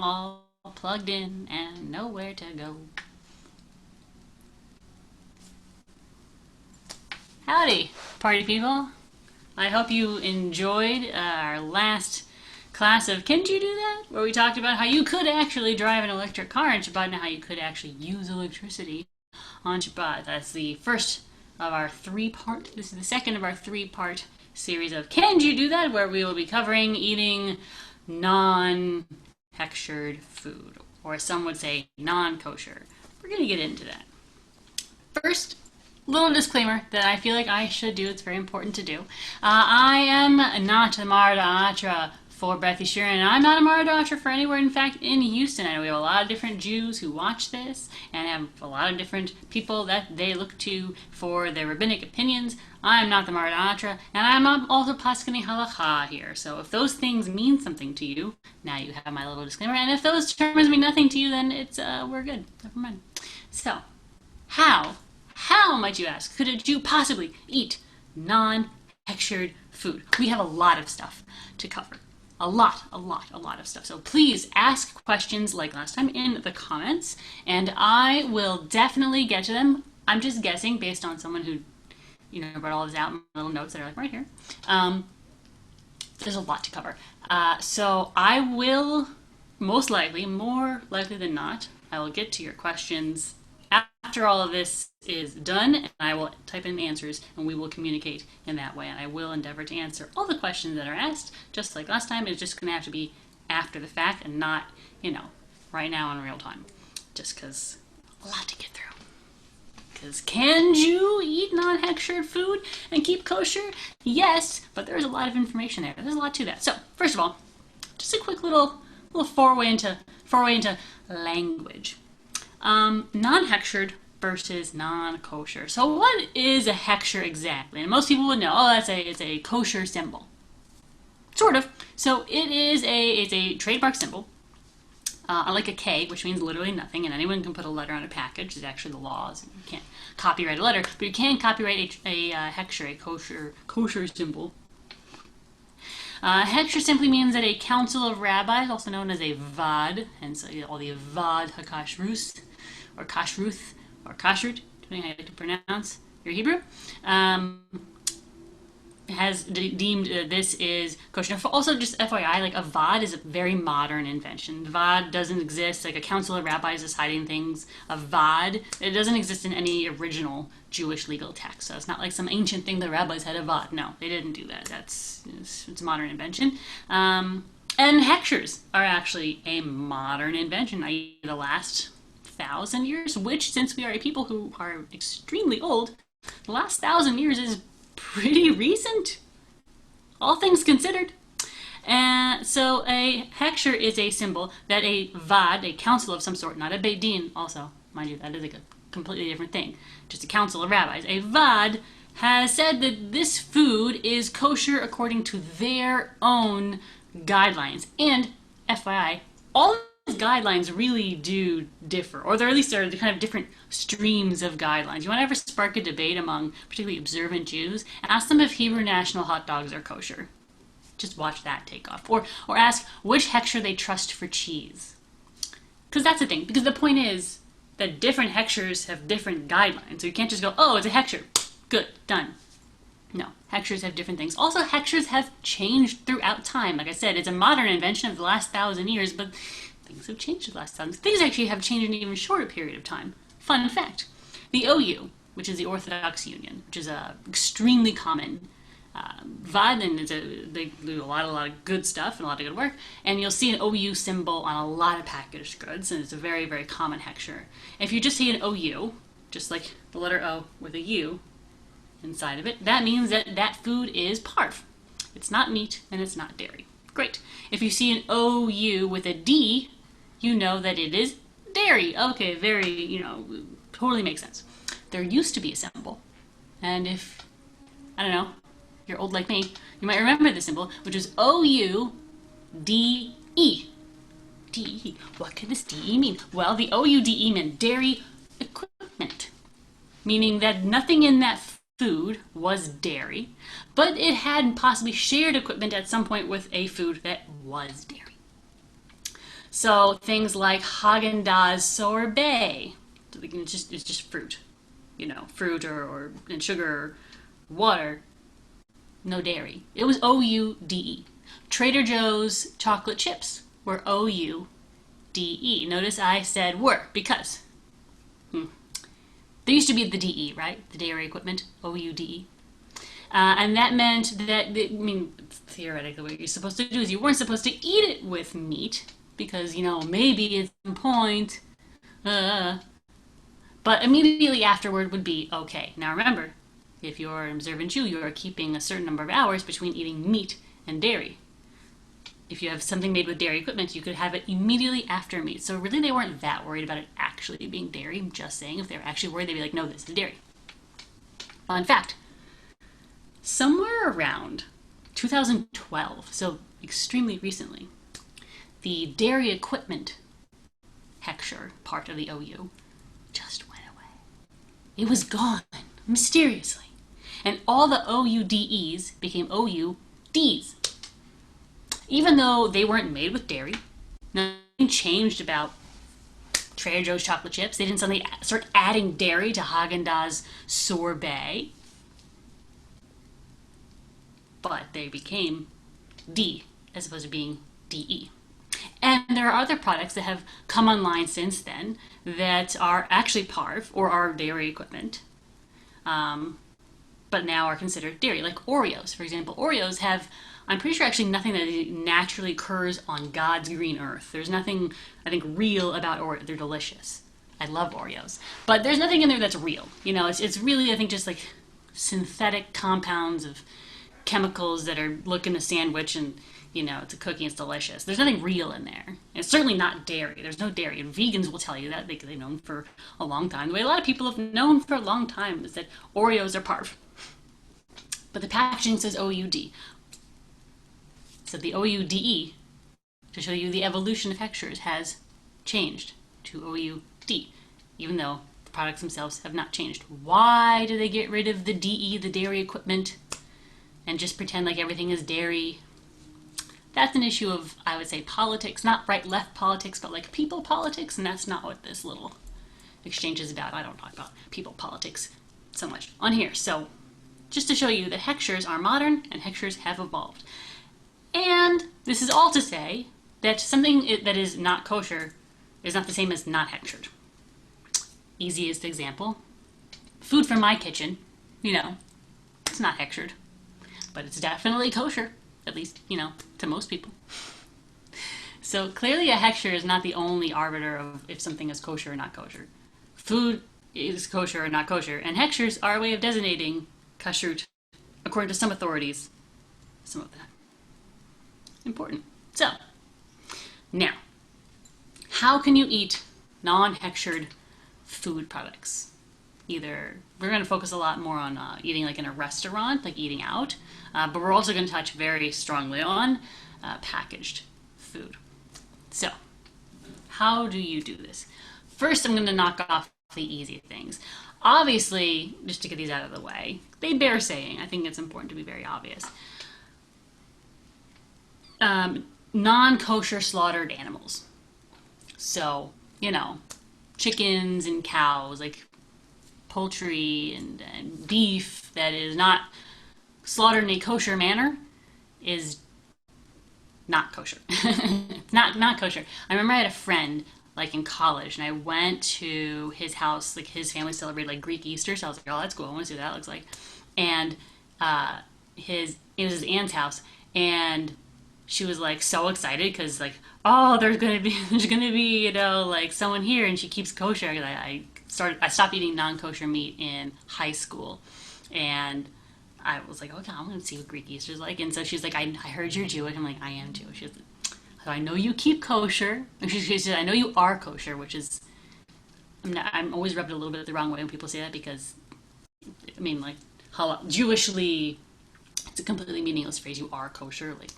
all plugged in and nowhere to go. Howdy, party people. I hope you enjoyed our last class of Can You Do That? Where we talked about how you could actually drive an electric car on Shabbat and how you could actually use electricity on Shabbat. That's the first of our this is the second of our three-part series of Can You Do That? Where we will be covering eating non-hechshered food, or some would say non-kosher. We're going to get into that. First, little disclaimer that I feel like I should do. It's very important to do. I am not a Marda Atra for Beth Yeshurun, and I'm not a Marda Atra for anywhere. In fact, in Houston, I know we have a lot of different Jews who watch this and have a lot of different people that they look to for their rabbinic opinions. I'm not the Marda Atra, and I'm not also Paskani Halacha here. So if those things mean something to you, now you have my little disclaimer. And if those terms mean nothing to you, then it's we're good. Never mind. So, how might you ask, could a Jew possibly eat non-hechshered food? We have a lot of stuff to cover. A lot of stuff. So please ask questions like last time in the comments, and I will definitely get to them. I'm just guessing based on someone who, wrote all this out in little notes that are like right here. There's a lot to cover. So I will more likely than not, I will get to your questions after all of this is done, and I will type in answers and we will communicate in that way, and I will endeavor to answer all the questions that are asked, just like last time. It's just going to have to be after the fact and not, right now in real time, just because a lot to get through. Because can you eat non-hechshered food and keep kosher? Yes, but there's a lot of information there. There's a lot to that. So, first of all, just a quick little foray into language. Non-hechshered versus non-kosher. So what is a hechsher exactly? And most people would know, it's a kosher symbol. Sort of. So it's a trademark symbol, like a K, which means literally nothing, and anyone can put a letter on a package. It's actually the laws. You can't copyright a letter, but you can copyright a hechsher, a kosher symbol. Hechsher simply means that a council of rabbis, also known as a vad, and so all the vad hakashrus, or kashruth, or kashrut, depending on how you like to pronounce your Hebrew, has deemed this is kosher. Also, just FYI, like a vad is a very modern invention. Vad doesn't exist, like a council of rabbis deciding things. A vad, it doesn't exist in any original Jewish legal text. So it's not like some ancient thing the rabbis had a vad. No, they didn't do that. It's a modern invention. And hechshers are actually a modern invention, i.e. the last 1,000 years, which, since we are a people who are extremely old, the last 1,000 years is pretty recent, all things considered. So a hechsher is a symbol that a vad, a council of some sort, not a beit din, also, mind you, that is like a completely different thing, just a council of rabbis. A vad has said that this food is kosher according to their own guidelines. And FYI, all these guidelines really do differ, or there at least are the kind of different streams of guidelines. You want to ever spark a debate among particularly observant Jews? Ask them if Hebrew National hot dogs are kosher. Just watch that take off. Or ask which hechsher they trust for cheese. Because that's the thing. Because the point is that different hechshers have different guidelines. So you can't just go, oh, it's a hechsher. Good, done. No, hechshers have different things. Also, hechshers have changed throughout time. Like I said, it's a modern invention of the last 1,000 years, but things have changed the last 1,000. Things actually have changed in an even shorter period of time. Fun fact. The OU, which is the Orthodox Union, which is a extremely common vad, and they do a lot of good stuff and a lot of good work, and you'll see an OU symbol on a lot of packaged goods, and it's a very, very common hechsher. If you just see an OU, just like the letter O with a U inside of it, that means that that food is parv. It's not meat and it's not dairy. Great. If you see an OU with a D, you know that it is dairy. Okay, very, totally makes sense. There used to be a symbol, and if, I don't know, you're old like me, you might remember the symbol, which is O-U-D-E. D-E. What could this D-E mean? Well, the O-U-D-E meant dairy equipment, meaning that nothing in that food was dairy, but it had possibly shared equipment at some point with a food that was dairy. So things like Haagen-Dazs sorbet, it's just fruit, fruit or and sugar or water, no dairy. It was OUDE. Trader Joe's chocolate chips were OUDE. Notice I said were because there used to be the DE, right? The dairy equipment, OUDE. And that meant that, theoretically, what you're supposed to do is you weren't supposed to eat it with meat because, maybe at some point, but immediately afterward would be okay. Now remember, if you're an observant Jew, you are keeping a certain number of hours between eating meat and dairy. If you have something made with dairy equipment, you could have it immediately after meat. So really they weren't that worried about it actually being dairy. I'm just saying if they were actually worried, they'd be like, no, this is dairy. Well, in fact, somewhere around 2012, so extremely recently, the dairy equipment hechsher part of the OU just went away. It was gone, mysteriously. And all the OUDEs became OUDs. Even though they weren't made with dairy, nothing changed about Trader Joe's chocolate chips. They didn't suddenly start adding dairy to Haagen-Dazs sorbet. But they became D as opposed to being DE. And there are other products that have come online since then that are actually parv or are dairy equipment, but now are considered dairy, like Oreos. For example, Oreos have, I'm pretty sure, actually nothing that naturally occurs on God's green earth. There's nothing, I think, real about Oreos. They're delicious. I love Oreos. But there's nothing in there that's real. It's really, I think, just like synthetic compounds of chemicals that are looking a sandwich and, it's a cookie, it's delicious. There's nothing real in there. It's certainly not dairy. There's no dairy. And vegans will tell you that. They've known for a long time. The way a lot of people have known for a long time is that Oreos are parv. But the packaging says OUD. So the OUDE, to show you the evolution of hechshers, has changed to OUD, even though the products themselves have not changed. Why do they get rid of the DE, the dairy equipment, and just pretend like everything is dairy? That's an issue of, I would say, politics, not right-left politics, but like people politics, and that's not what this little exchange is about. I don't talk about people politics so much on here. So just to show you that hechshers are modern and hechshers have evolved. And this is all to say that something that is not kosher is not the same as not hechshered. Easiest example, food from my kitchen, it's not hechshered, but it's definitely kosher, at least, to most people. So clearly a hechsher is not the only arbiter of if something is kosher or not kosher. Food is kosher or not kosher, and hechshers are a way of designating kashrut, according to some authorities, some of that. Important. So, now, how can you eat non-hechshered food products? Either, we're going to focus a lot more on eating like in a restaurant, like eating out, but we're also going to touch very strongly on packaged food. So, how do you do this? First, I'm going to knock off the easy things. Obviously, just to get these out of the way, they bear saying. I think it's important to be very obvious. Non-kosher slaughtered animals. So, chickens and cows, like poultry and beef that is not slaughtered in a kosher manner is not kosher. It's not kosher. I remember I had a friend like in college, and I went to his house. Like his family celebrated like Greek Easter, so I was like, "Oh, that's cool. I want to see what that looks like." And it was his aunt's house, and she was like so excited because like, oh, there's gonna be like someone here, and she keeps kosher. I stopped eating non-kosher meat in high school, and I was like, okay, I'm gonna see what Greek Easter's like. And so she's like, I heard you're Jewish. I'm like, I am too. She's like, so I know you keep kosher. And she said, I know you are kosher, which is, I'm always rubbed a little bit the wrong way when people say that because, like, Jewishly, it's a completely meaningless phrase. You are kosher. Like,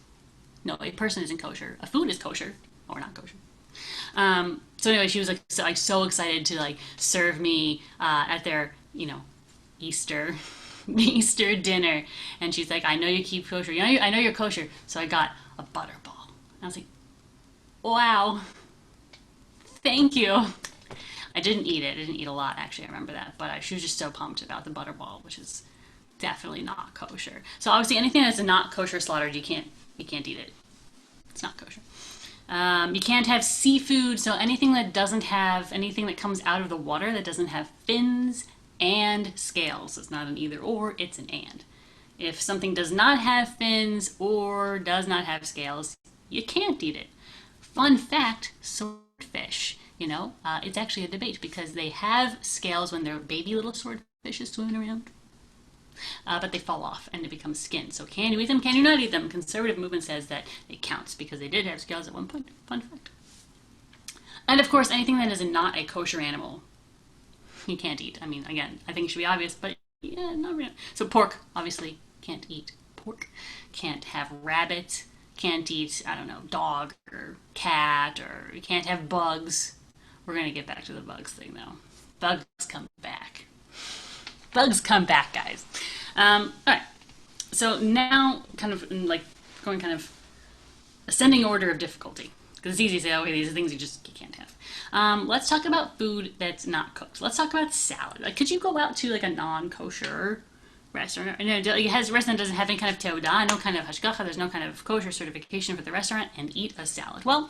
no, a person isn't kosher. A food is kosher or not kosher. So anyway, she was like so excited to like serve me at their Easter dinner, and she's like, I know you keep kosher. I know you're kosher. So I got a butterball. And I was like, wow, Thank you. I didn't eat it. I didn't eat a lot, actually. I remember that. But she was just so pumped about the butterball, which is definitely not kosher. So obviously, anything that's not kosher slaughtered, you can't eat it. It's not kosher. You can't have seafood. So anything that comes out of the water that doesn't have fins and scales. It's not an either or. It's an and. If something does not have fins or does not have scales, you can't eat it. Fun fact: swordfish. It's actually a debate because they have scales when they're baby little swordfishes swimming around. But they fall off and they become skin. So can you eat them? Can you not eat them? Conservative movement says that it counts because they did have scales at one point. Fun fact. And of course, anything that is not a kosher animal, you can't eat. I mean, again, I think it should be obvious, but yeah, not really. So pork, obviously, can't eat pork. Can't have rabbit. Can't eat, I don't know, dog or cat, or you can't have bugs. We're going to get back to the bugs thing, though. Bugs come back. Bugs come back, guys. All right. So now, kind of going kind of ascending order of difficulty, because it's easy to say, okay, these are things you can't have. Let's talk about food that's not cooked. Let's talk about salad. Could you go out to a non-kosher restaurant? It has a restaurant that doesn't have any kind of teudah, no kind of hashgacha, there's no kind of kosher certification for the restaurant, and eat a salad. Well,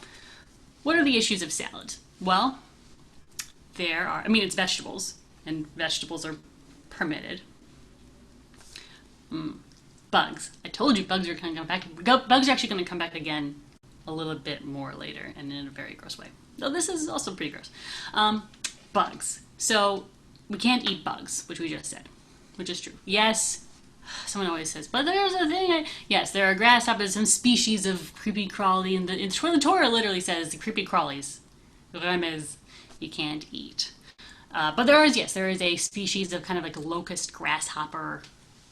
what are the issues of salad? Well, it's vegetables, and vegetables are permitted. Bugs. I told you bugs are going to come back. Bugs are actually going to come back again a little bit more later, and in a very gross way. Though this is also pretty gross. Bugs. So we can't eat bugs, which we just said, which is true. Yes, someone always says, but there's a thing. Yes, there are grasshoppers, some species of creepy crawly, and the Torah literally says the creepy crawlies, remez, you can't eat. But there is a species of kind of like a locust grasshopper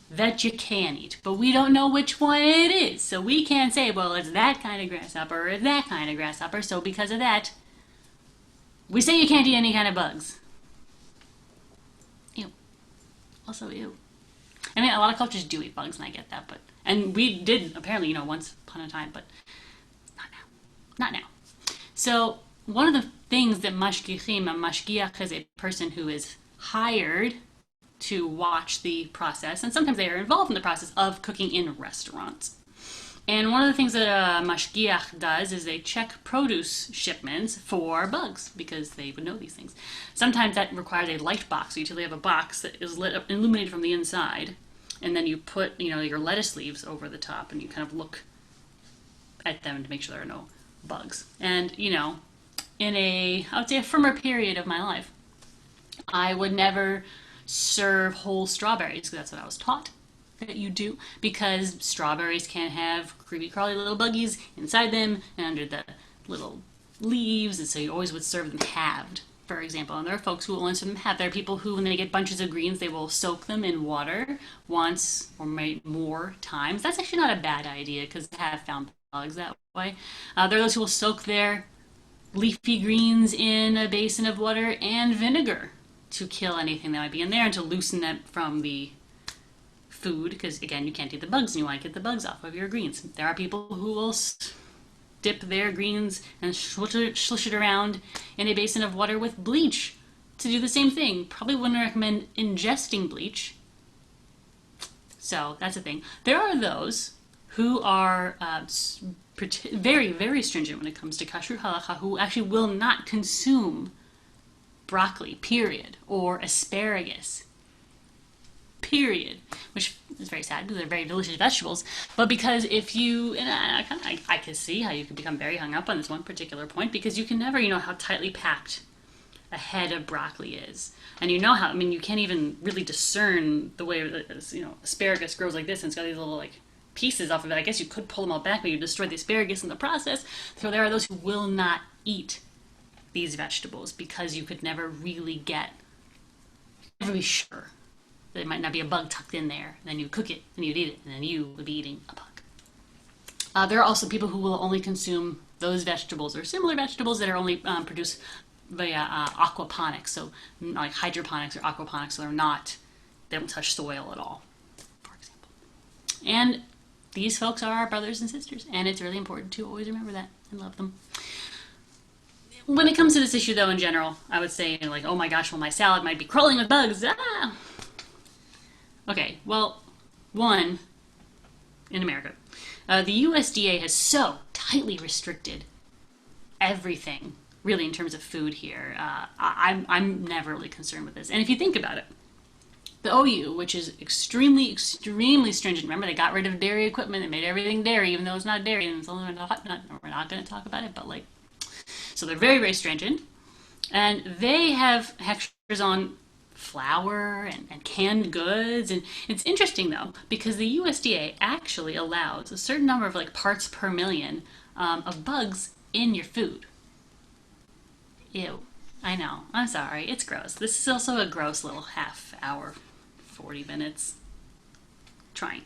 that you can eat, but we don't know which one it is. So we can't say, well, it's that kind of grasshopper or it's that kind of grasshopper. So because of that, we say you can't eat any kind of bugs. Ew. Also, ew. I mean, a lot of cultures do eat bugs, and I get that, and we did apparently, once upon a time, but not now. Not now. So one of the things that mashgichim, a mashgiach is a person who is hired to watch the process, and sometimes they are involved in the process of cooking in restaurants. And one of the things that a mashgiach does is they check produce shipments for bugs, because they would know these things. Sometimes that requires a light box. So you usually have a box that is lit up, illuminated from the inside, and then you put your lettuce leaves over the top, and you kind of look at them to make sure there are no bugs. And in I would say a firmer period of my life, I would never serve whole strawberries, because that's what I was taught that you do, because strawberries can have creepy crawly little buggies inside them and under the little leaves, and so you always would serve them halved, for example. And there are folks who will only serve them halved. There are people who, when they get bunches of greens, they will soak them in water once or more times. That's actually not a bad idea, because I have found bugs that way. There are those who will soak their leafy greens in a basin of water and vinegar to kill anything that might be in there and to loosen them from the food, because again, you can't eat the bugs and you want to get the bugs off of your greens. There are people who will dip their greens and slush it around in a basin of water with bleach to do the same thing. Probably wouldn't recommend ingesting bleach. So that's a thing. There are those who are very, very stringent when it comes to kashrut halacha, who actually will not consume broccoli, period, or asparagus, period, which is very sad because they're very delicious vegetables. But because if you, and I can see how you could become very hung up on this one particular point, because you can never, how tightly packed a head of broccoli is. And how, you can't even really discern the way, asparagus grows like this, and it's got these little, pieces off of it. I guess you could pull them all back, but you destroy the asparagus in the process. So there are those who will not eat these vegetables because you could never really be sure that there might not be a bug tucked in there. And then you cook it, and you'd eat it, and then you would be eating a bug. There are also people who will only consume those vegetables or similar vegetables that are only produced via aquaponics, so like hydroponics or aquaponics, so they don't touch soil at all, for example. And these folks are our brothers and sisters, and it's really important to always remember that and love them. When it comes to this issue, though, in general, I would say, like, oh my gosh, well, my salad might be crawling with bugs. Ah! Okay, well, one, in America, the USDA has so tightly restricted everything, really, in terms of food here. I'm never really concerned with this. And if you think about it, the OU, which is extremely, extremely stringent. Remember, they got rid of dairy equipment and made everything dairy, even though it's not dairy and it's only a hot nut. We're not going to talk about it, but like, so they're very, very stringent. And they have hectares on flour and canned goods. And it's interesting, though, because the USDA actually allows a certain number of like parts per million of bugs in your food. Ew. I know. I'm sorry. It's gross. This is also a gross little half hour, 40 minutes trying.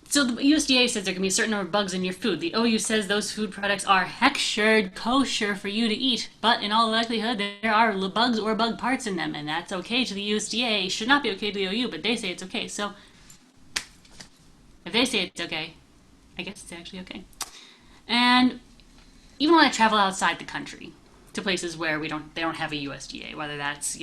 So the USDA says there can be a certain number of bugs in your food. The OU says those food products are hechshered kosher for you to eat, but in all likelihood there are bugs or bug parts in them, and that's okay to the USDA. It should not be okay to the OU, but they say it's okay. So if they say it's okay, I guess it's actually okay. And even when I travel outside the country to places where they don't have a USDA, whether that's,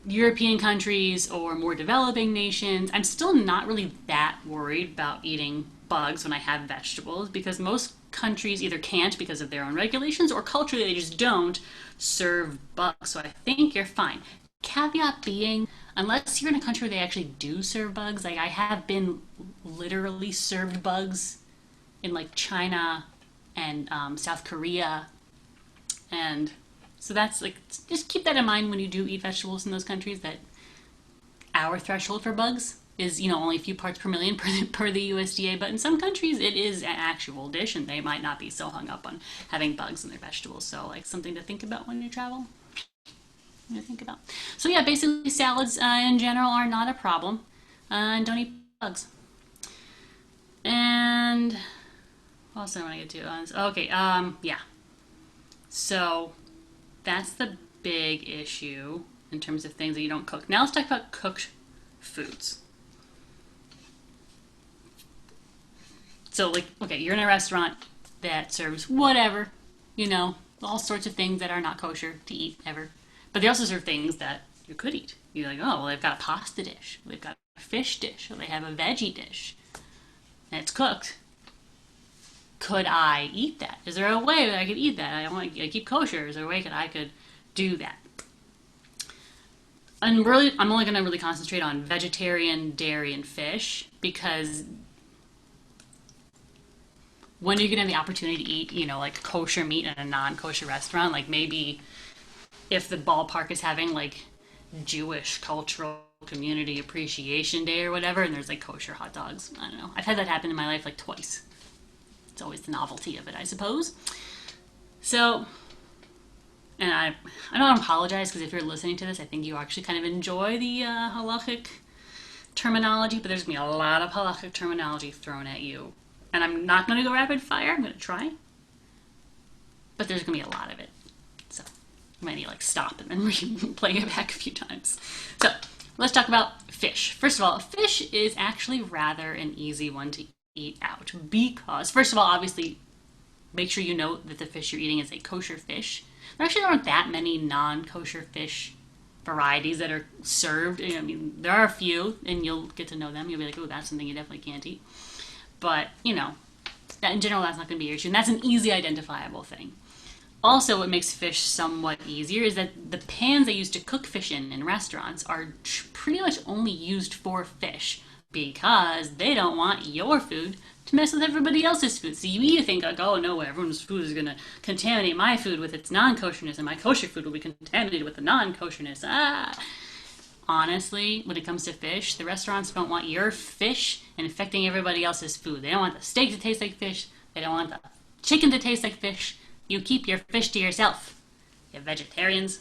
European countries or more developing nations, I'm still not really that worried about eating bugs when I have vegetables, because most countries either can't because of their own regulations, or culturally they just don't serve bugs. So I think you're fine. Caveat being, unless you're in a country where they actually do serve bugs, like I have been literally served bugs in like China and South Korea, and so that's like, just keep that in mind when you do eat vegetables in those countries, that our threshold for bugs is, only a few parts per million per the USDA. But in some countries, it is an actual dish, and they might not be so hung up on having bugs in their vegetables. So, like, something to think about when you travel. So yeah, basically salads in general are not a problem, and don't eat bugs. And what else do I want to get to? Okay, yeah. So that's the big issue in terms of things that you don't cook. Now let's talk about cooked foods. So, like, okay, you're in a restaurant that serves whatever, all sorts of things that are not kosher to eat ever. But they also serve things that you could eat. You're like, oh, well, they've got a pasta dish, they've got a fish dish, or they have a veggie dish, and it's cooked. Could I eat that? Is there a way that I could eat that? I want to keep kosher. Is there a way that I could do that? And really, I'm only going to really concentrate on vegetarian, dairy, and fish, because when you're going to have the opportunity to eat, like kosher meat in a non-kosher restaurant, like maybe if the ballpark is having like Jewish cultural community appreciation day or whatever, and there's like kosher hot dogs. I don't know. I've had that happen in my life like twice. It's always the novelty of it, I suppose. So, and I don't apologize, because if you're listening to this, I think you actually kind of enjoy the halachic terminology, but there's going to be a lot of halachic terminology thrown at you. And I'm not going to go rapid fire. I'm going to try. But there's going to be a lot of it. So, you might need to stop and then play it back a few times. So, let's talk about fish. First of all, fish is actually rather an easy one to eat out, because first of all, obviously, make sure you know that the fish you're eating is a kosher fish. There actually aren't that many non-kosher fish varieties that are served. There are a few, and you'll get to know them. You'll be like, oh, that's something you definitely can't eat. But, that in general, that's not going to be your issue, and that's an easy identifiable thing. Also, what makes fish somewhat easier is that the pans they use to cook fish in restaurants are pretty much only used for fish, because they don't want your food to mess with everybody else's food. So you either think, like, oh no, everyone's food is going to contaminate my food with its non-kosherness, and my kosher food will be contaminated with the non-kosherness. Honestly, when it comes to fish, the restaurants don't want your fish infecting everybody else's food. They don't want the steak to taste like fish. They don't want the chicken to taste like fish. You keep your fish to yourself, you vegetarians.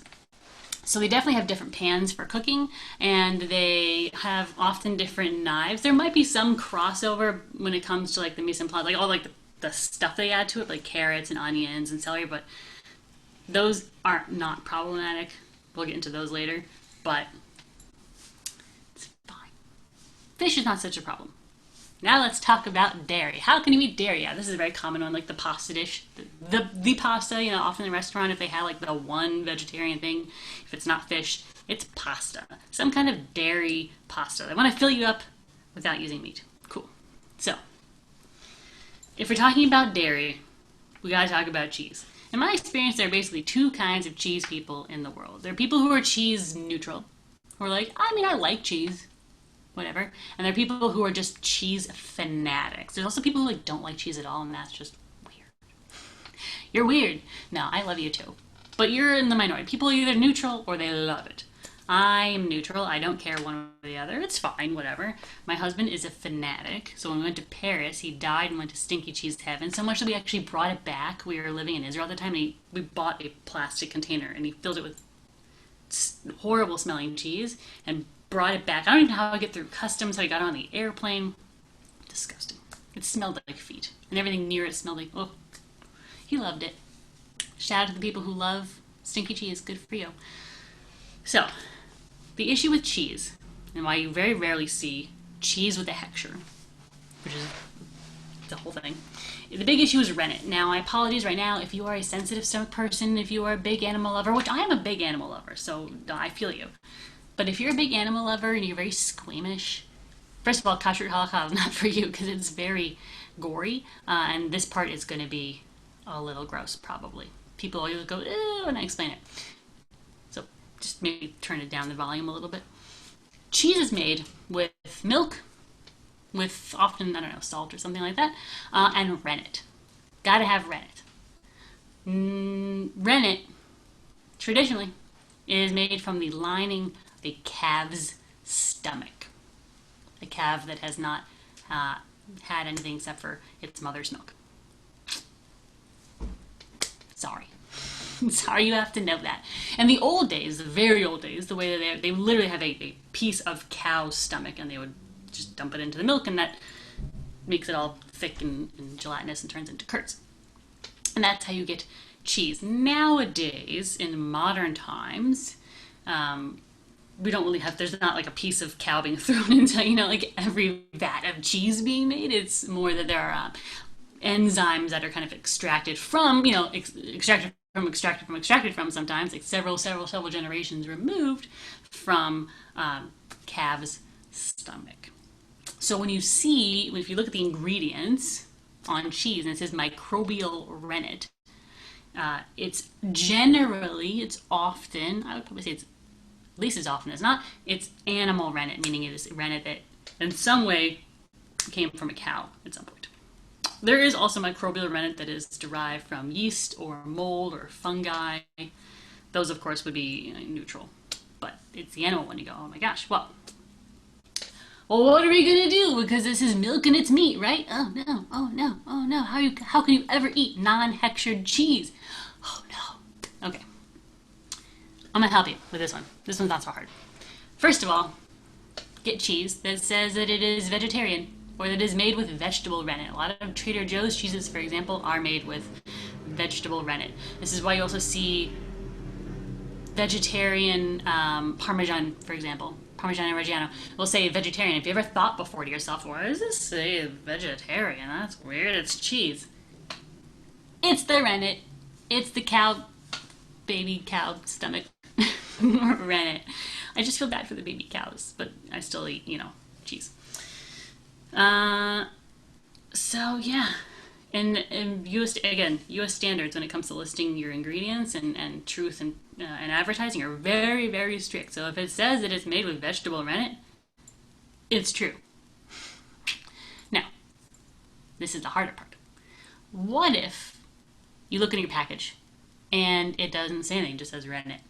So they definitely have different pans for cooking, and they have often different knives. There might be some crossover when it comes to the mise en place, all the stuff they add to it, like carrots and onions and celery, but those are not problematic. We'll get into those later, but it's fine. Fish is not such a problem. Now let's talk about dairy. How can you eat dairy? Yeah, this is a very common one, like the pasta dish. The pasta, often in the restaurant, if they have like the one vegetarian thing, if it's not fish, it's pasta. Some kind of dairy pasta. They want to fill you up without using meat. Cool. So, if we're talking about dairy, we gotta talk about cheese. In my experience, there are basically two kinds of cheese people in the world. There are people who are cheese neutral, who are like, I like cheese, whatever. And there are people who are just cheese fanatics. There's also people who don't like cheese at all, and that's just weird. You're weird. No, I love you too. But you're in the minority. People are either neutral or they love it. I'm neutral. I don't care one or the other. It's fine, whatever. My husband is a fanatic. So when we went to Paris, he died and went to stinky cheese heaven. So much that we actually brought it back. We were living in Israel at the time, and we bought a plastic container, and he filled it with horrible smelling cheese and brought it back. I don't even know how I get through customs, how I got on the airplane. Disgusting. It smelled like feet. And everything near it smelled like, oh. He loved it. Shout out to the people who love stinky cheese. Good for you. So, the issue with cheese, and why you very rarely see cheese with a hechsher, which is the whole thing. The big issue is rennet. Now, I apologize right now if you are a sensitive stomach person, if you are a big animal lover, which I am a big animal lover, so I feel you. But if you're a big animal lover and you're very squeamish, first of all, kashrut halakha is not for you because it's very gory, and this part is going to be a little gross, probably. People always go, ew, when I explain it. So just maybe turn it down the volume a little bit. Cheese is made with milk, with often, salt or something like that, and rennet. Gotta have rennet. Rennet, traditionally, is made from the lining of a calf's stomach. A calf that has not had anything except for its mother's milk. Sorry. Sorry you have to know that. And the old days, the very old days, the way that they literally have a piece of cow's stomach, and they would just dump it into the milk, and that makes it all thick and gelatinous and turns into curds. And that's how you get cheese. Nowadays, in modern times, we don't really have, there's not like a piece of cow being thrown into, like every vat of cheese being made. It's more that there are enzymes that are kind of extracted from, extracted from sometimes, like several generations removed from calves' stomach. So if you look at the ingredients on cheese and it says microbial rennet, it's often, I would probably say it's at least as often as not, it's animal rennet, meaning it is rennet that in some way came from a cow at some point. There is also microbial rennet that is derived from yeast or mold or fungi. Those, of course, would be neutral. But it's the animal one. You go, oh my gosh, well, what are we going to do? Because this is milk and it's meat, right? Oh no, oh no, oh no. How can you ever eat non-hechshered cheese? Oh no. Okay. I'm going to help you with this one. This one's not so hard. First of all, get cheese that says that it is vegetarian or that it is made with vegetable rennet. A lot of Trader Joe's cheeses, for example, are made with vegetable rennet. This is why you also see vegetarian Parmesan, for example. Parmesan and Reggiano will say vegetarian. If you ever thought before to yourself, why does this say vegetarian? That's weird. It's cheese. It's the rennet. It's the baby cow stomach rennet. I just feel bad for the baby cows, but I still eat, cheese. So yeah, and U.S. standards when it comes to listing your ingredients and truth and advertising are very, very strict. So if it says that it's made with vegetable rennet, it's true. Now, this is the harder part. What if you look at your package and it doesn't say anything, it just says rennet?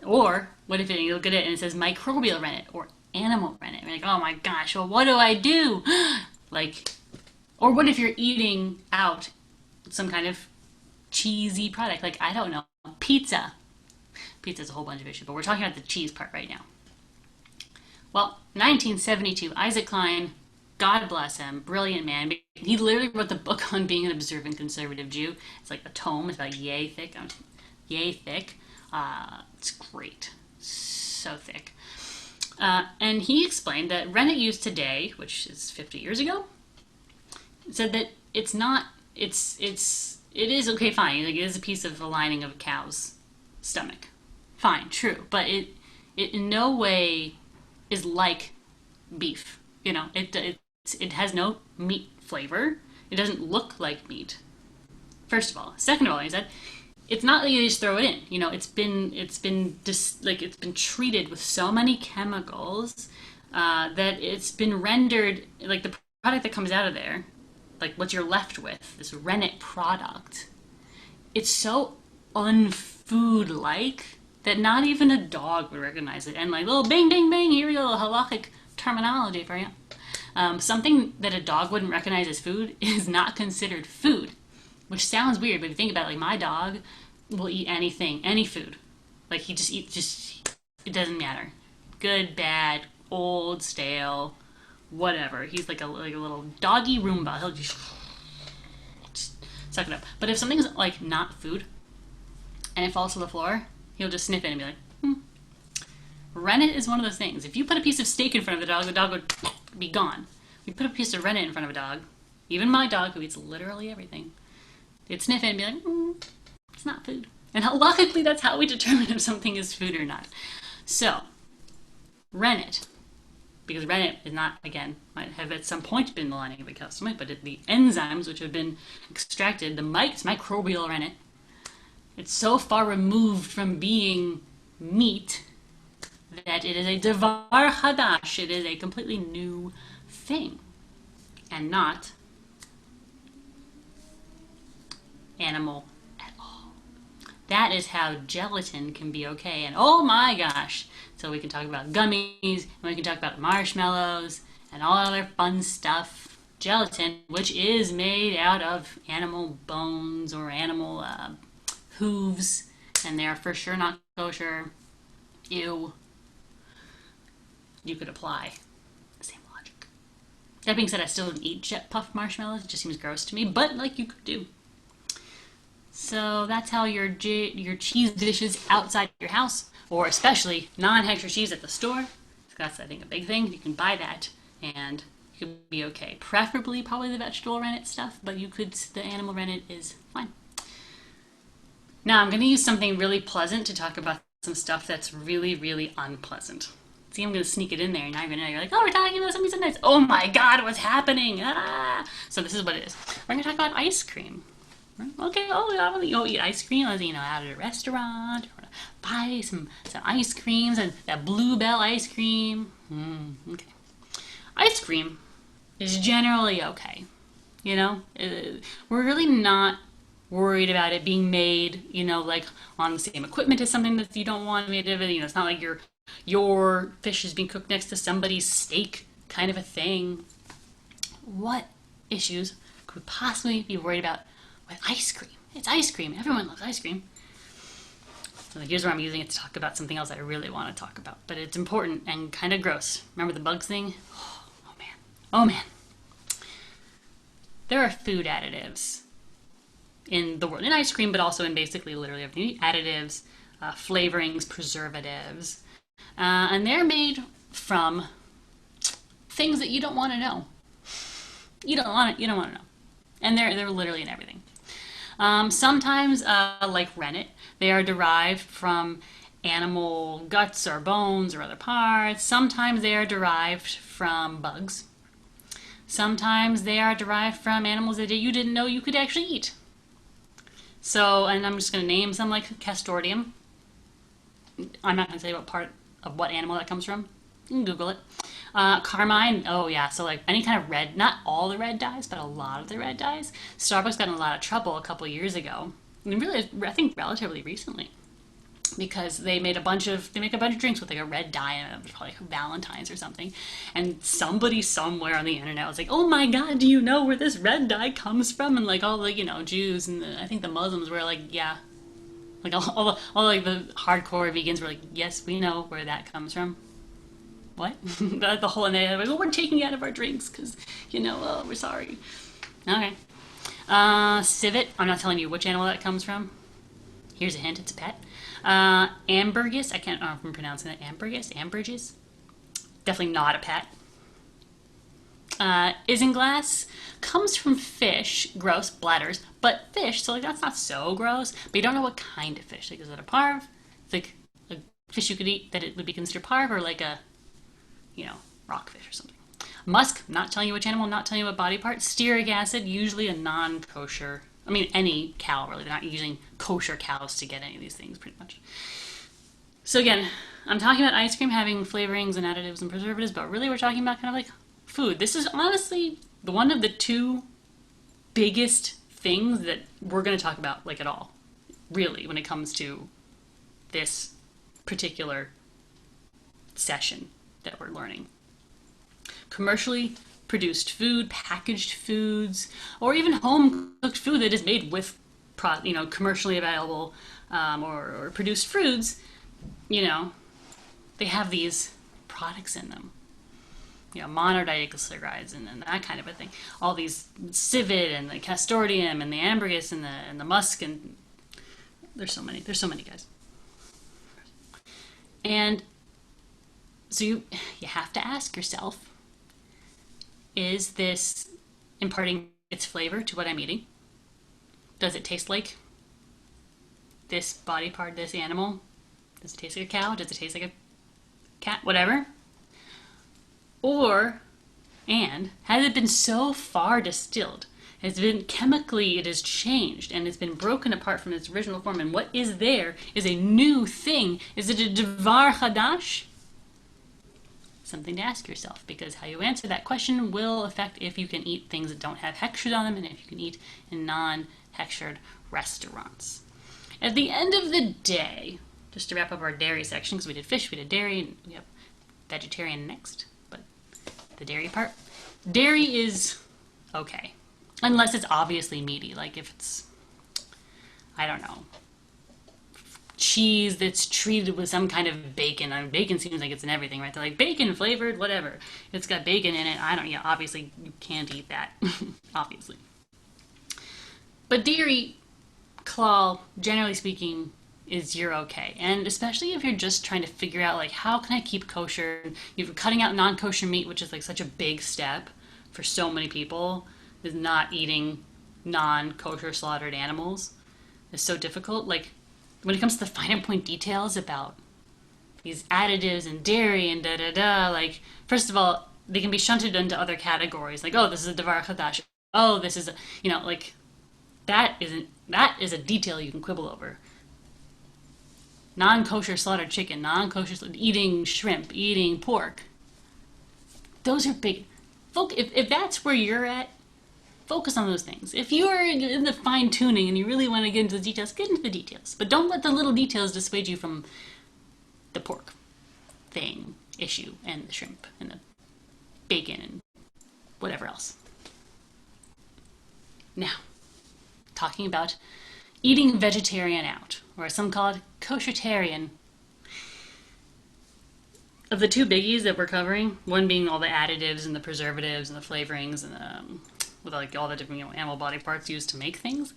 Or what if you look at it and it says microbial rennet or animal rennet? You're like, oh my gosh, well, what do I do? Or what if you're eating out some kind of cheesy product? Like, I don't know, pizza. Pizza's a whole bunch of issues, but we're talking about the cheese part right now. Well, 1972, Isaac Klein, God bless him, brilliant man. He literally wrote the book on being an observant conservative Jew. It's like a tome. It's about yay thick. It's great. So thick. And he explained that rennet used today, which is 50 years ago, said that it's not, it is okay, fine. Like, it is a piece of the lining of a cow's stomach. Fine, true. But it in no way is like beef. It has no meat flavor. It doesn't look like meat. First of all. Second of all, he said, it's not that you just throw it in. It's been treated with so many chemicals that it's been rendered, like, the product that comes out of there, like what you're left with, this rennet product, it's so unfood-like that not even a dog would recognize it. And like, little bing, bing, bing, here we go, halachic terminology for you. Something that a dog wouldn't recognize as food is not considered food, which sounds weird, but if you think about it, like, my dog will eat anything, any food. Like, he just eats, it doesn't matter. Good, bad, old, stale, whatever. He's like a little doggy Roomba. He'll just suck it up. But if something's like not food and it falls to the floor, he'll just sniff it and be like, rennet is one of those things. If you put a piece of steak in front of the dog would be gone. We put a piece of rennet in front of a dog, even my dog who eats literally everything, it'd sniff it and be like, it's not food. And logically, that's how we determine if something is food or not. So, rennet, because rennet is not, again, might have at some point been the lining of a cow's stomach, but the enzymes which have been extracted, the microbial rennet, it's so far removed from being meat that it is a devar hadash. It is a completely new thing, and not animal at all. That is how gelatin can be okay. And oh my gosh, so we can talk about gummies, and we can talk about marshmallows, and all other fun stuff. Gelatin, which is made out of animal bones or animal hooves, and they are for sure not kosher. Ew. You could apply the same logic. That being said, I still don't eat jet puff marshmallows. It just seems gross to me, but like, you could do. So that's how your cheese dishes outside your house, or especially non-extra cheese at the store. That's, I think, a big thing. You can buy that and you could be okay. Preferably probably the vegetable rennet stuff, but the animal rennet is fine. Now I'm going to use something really pleasant to talk about some stuff that's really, really unpleasant. See, I'm going to sneak it in there, and now you're like, oh, we're talking about something so nice. Oh my God, what's happening? Ah! So this is what it is. We're going to talk about ice cream. Okay, you'll eat ice cream, out at a restaurant, or buy some ice creams, and that Bluebell ice cream. Okay. Ice cream is generally okay. We're really not worried about it being made, like on the same equipment as something that you don't want made of it. It's not like your fish is being cooked next to somebody's steak kind of a thing. What issues could we possibly be worried about with ice cream? It's ice cream. Everyone loves ice cream. So here's where I'm using it to talk about something else I really want to talk about, but it's important and kind of gross. Remember the bugs thing? Oh man. Oh man. There are food additives in the world, in ice cream, but also in basically literally everything. Additives, flavorings, preservatives, and they're made from things that you don't want to know. You don't want to know, and they're literally in everything. Sometimes, like rennet, they are derived from animal guts or bones or other parts. Sometimes they are derived from bugs. Sometimes they are derived from animals that you didn't know you could actually eat. So, and I'm just going to name some, like Castordium. I'm not going to say what part of what animal that comes from. You can Google it. Carmine, oh yeah, so like any kind of red, not all the red dyes, but a lot of the red dyes. Starbucks got in a lot of trouble a couple years ago, and really, I think relatively recently, because they make a bunch of drinks with like a red dye in it. It was probably like Valentine's or something, and somebody somewhere on the internet was like, oh my God, do you know where this red dye comes from? And like all the Jews and I think the Muslims were like, yeah, like all like the hardcore vegans were like, yes, we know where that comes from. What? The whole, and they were like, well, we're taking it out of our drinks because we're sorry. Okay. Civet, I'm not telling you which animal that comes from. Here's a hint, it's a pet. Ambergris, I can't know if I'm pronouncing that. Ambergris? Definitely not a pet. Isinglass comes from fish, gross, bladders, but fish, so like that's not so gross, but you don't know what kind of fish. Like, is it a parv? It's like a fish you could eat that it would be considered parv, or like a, rockfish or something. Musk, not telling you which animal, not telling you what body part. Stearic acid, usually a non-kosher, any cow really. They're not using kosher cows to get any of these things, pretty much. So again, I'm talking about ice cream having flavorings and additives and preservatives, but really we're talking about kind of like food. This is honestly one of the two biggest things that we're going to talk about, like, at all, really, when it comes to this particular session that we're learning. Commercially produced food, packaged foods, or even home cooked food that is made with, commercially available or produced foods, they have these products in them. Monodiacylsaccharides and that kind of a thing. All these civet and the castordium and the ambergris and the musk, and there's so many guys. And so you have to ask yourself, is this imparting its flavor to what I'm eating? Does it taste like this body part, this animal? Does it taste like a cow? Does it taste like a cat? Whatever. And has it been so far distilled? It has changed, and it's been broken apart from its original form, and what is there is a new thing. Is it a devar chadash? Something to ask yourself, because how you answer that question will affect if you can eat things that don't have hechshered on them, and if you can eat in non-hechshered restaurants. At the end of the day, just to wrap up our dairy section, because we did fish, we did dairy, and we have vegetarian next. The dairy part. Dairy is okay. Unless it's obviously meaty. Like if it's, I don't know, cheese that's treated with some kind of bacon. Bacon seems like it's in everything, right? They're like bacon flavored, whatever. It's got bacon in it. Obviously you can't eat that. Obviously. But dairy, klal, generally speaking, is you're okay. And especially if you're just trying to figure out, like, how can I keep kosher? You're cutting out non-kosher meat, which is like such a big step for so many people, is not eating non-kosher slaughtered animals. It's so difficult. Like, when it comes to the finer point details about these additives and dairy and like, first of all, they can be shunted into other categories. Like, oh, this is a devar chadash. Oh, this is that is a detail you can quibble over. Non-kosher slaughtered chicken, non-kosher eating shrimp, eating pork. Those are big. If that's where you're at, focus on those things. If you are in the fine-tuning and you really want to get into the details, get into the details. But don't let the little details dissuade you from the pork issue, and the shrimp, and the bacon, and whatever else. Now, talking about eating vegetarian out, or as some call it, koshertarian. Of the two biggies that we're covering, one being all the additives and the preservatives and the flavorings and with like all the different animal body parts used to make things,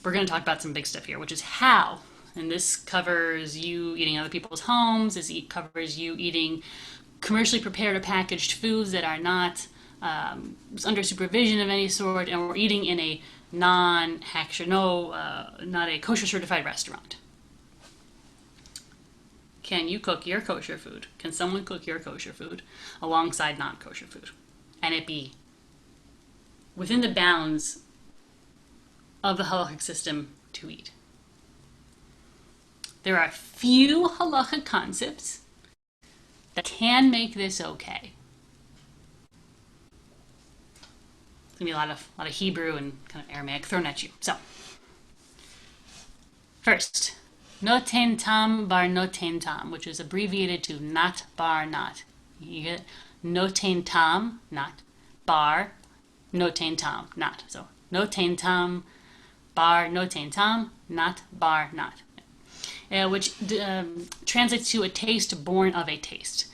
we're going to talk about some big stuff here, which is how. And this covers you eating other people's homes. This covers you eating commercially prepared or packaged foods that are not under supervision of any sort, and we're eating in a non-hechsher, not a kosher certified restaurant. Can you cook your kosher food? Can someone cook your kosher food alongside non-kosher food? And it be within the bounds of the halachic system to eat? There are few halachic concepts that can make this okay. It's going to be a lot of Hebrew and kind of Aramaic thrown at you. So, first, noten tam bar noten tam, which is abbreviated to not bar not. You get noten tam, not, bar, noten tam, not. So, noten tam, bar noten tam, not bar not. Which translates to a taste born of a taste.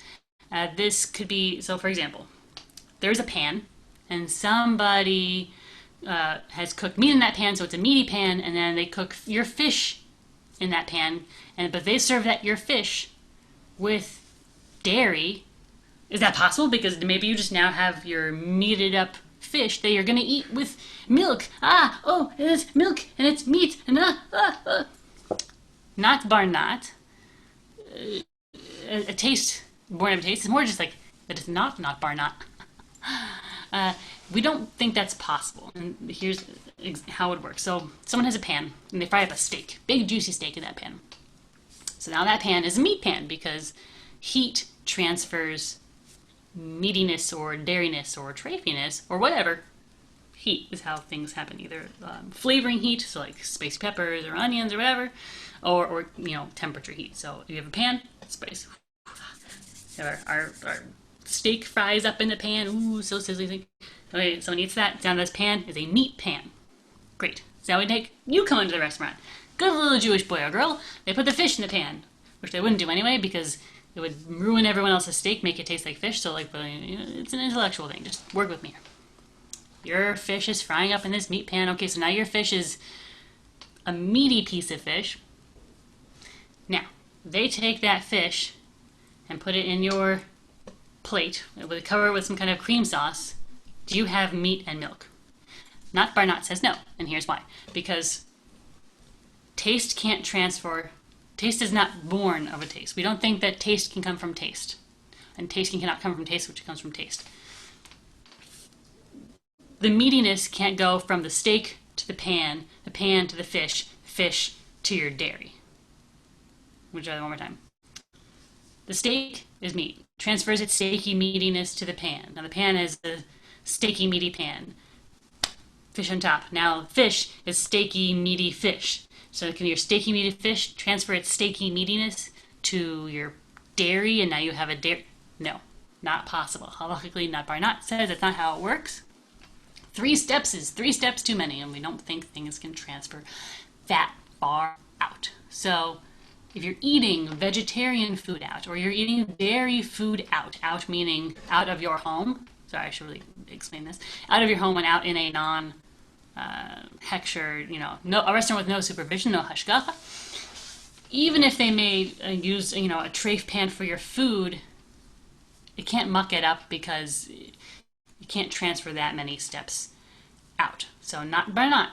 This could be, so for example, there's a pan, and somebody has cooked meat in that pan, so it's a meaty pan, and then they cook your fish in that pan, but they serve your fish with dairy. Is that possible? Because maybe you just now have your meated up fish that you're going to eat with milk. And it's milk and it's meat and Not bar not. A taste born of a taste is more just like that it's not bar not. We don't think that's possible. And here's how it works. So someone has a pan and they fry up a steak, big juicy steak in that pan. So now that pan is a meat pan because heat transfers meatiness or dairiness or trafiness or whatever. Heat is how things happen, either flavoring heat, so like spicy peppers or onions or whatever, or temperature heat. So you have a pan, spice. Our steak fries up in the pan. Ooh, so sizzling. Okay, someone eats that. Down this pan is a meat pan. Great. So now you come into the restaurant. Good little Jewish boy or girl. They put the fish in the pan, which they wouldn't do anyway because it would ruin everyone else's steak, make it taste like fish. So it's an intellectual thing. Just work with me. Your fish is frying up in this meat pan. Okay, so now your fish is a meaty piece of fish. Now, they take that fish and put it in your plate, cover it with some kind of cream sauce. Do you have meat and milk? Not Barnat says no, and here's why. Because taste can't transfer. Taste is not born of a taste. We don't think that taste can come from taste. And taste cannot come from taste, which comes from taste. The meatiness can't go from the steak to the pan to the fish to your dairy. We'll try that one more time. The steak is meat. Transfers its steaky meatiness to the pan. Now the pan is a steaky meaty pan. Fish on top. Now fish is steaky meaty fish. So can your steaky meaty fish transfer its steaky meatiness to your dairy and now you have a dairy? No, not possible. Halakhically, not Barnat says that's not how it works. 3 steps is 3 steps too many, and we don't think things can transfer that far out. So if you're eating vegetarian food out, or you're eating dairy food out meaning out of your home, sorry, I should really explain this, out of your home and out in a non-hechsher, a restaurant with no supervision, no hashgacha, even if they may use, a treif pan for your food, it can't muck it up because you can't transfer that many steps out. So not Barnat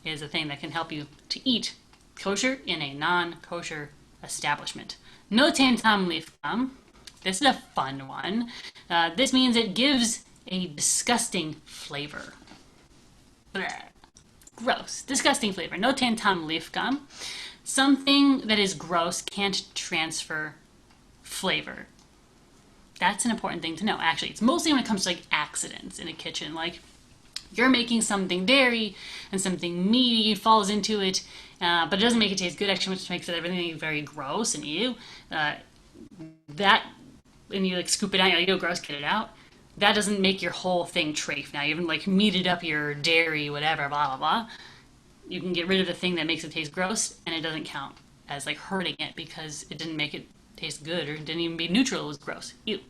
is a thing that can help you to eat kosher in a non-kosher establishment. No tan tam lifkam. This is a fun one. This means it gives a disgusting flavor. Blech. Gross. Disgusting flavor. No tan tam lifkam. Something that is gross can't transfer flavor. That's an important thing to know. Actually, it's mostly when it comes to like accidents in a kitchen. Like you're making something dairy and something meaty falls into it, but it doesn't make it taste good, actually, which makes everything very gross and ew. And you like scoop it out, you're like, oh, gross, get it out. That doesn't make your whole thing treif. Now you haven't like meated up your dairy, whatever, blah, blah, blah. You can get rid of the thing that makes it taste gross, and it doesn't count as like hurting it because it didn't make it taste good or it didn't even be neutral, it was gross. Ew.